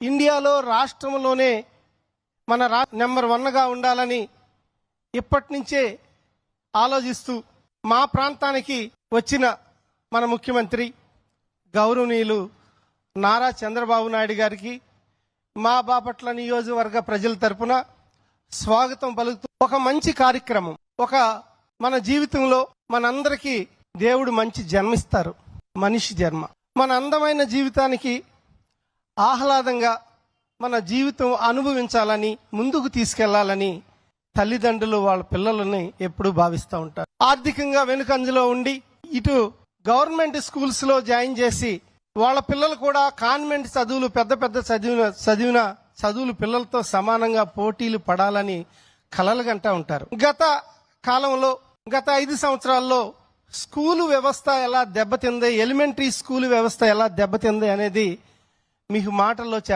ఇండియాలో రాష్ట్రంలోనే మన నెంబర్ 1గా ఉండాలని ఇప్పటి నుంచే ఆలోచిస్తూ మా ప్రాంతానికి వచ్చిన మన ముఖ్యమంత్రి గౌరవనీయులు నారా చంద్రబాబు నాయుడు గారికి మా బాపట్ల నియోజకవర్గ ప్రజల తరపున స్వాగతం పలుకుతూ ఒక మంచి కార్యక్రమం, ఒక మన జీవితంలో మనందరికీ దేవుడు మంచి జన్మిస్తారు, మనిషి జన్మ. మన అందమైన జీవితానికి ఆహ్లాదంగా మన జీవితం అనుభవించాలని, ముందుకు తీసుకెళ్లాలని తల్లిదండ్రులు వాళ్ళ పిల్లలని ఎప్పుడూ భావిస్తూ ఉంటారు. ఆర్థికంగా వెనుకంజలో ఉండి ఇటు గవర్నమెంట్ స్కూల్స్ లో జాయిన్ చేసి వాళ్ళ పిల్లలు కూడా కాన్వెంట్ చదువులు పెద్ద పెద్ద చదివిన చదువులు పిల్లలతో సమానంగా పోటీలు పడాలని కలలుగంటా ఉంటారు. గత కాలంలో గత 5 సంవత్సరాల్లో స్కూలు వ్యవస్థ ఎలా దెబ్బతింది, ఎలిమెంటరీ స్కూలు వ్యవస్థ ఎలా దెబ్బతింది అనేది మీకు మాటల్లో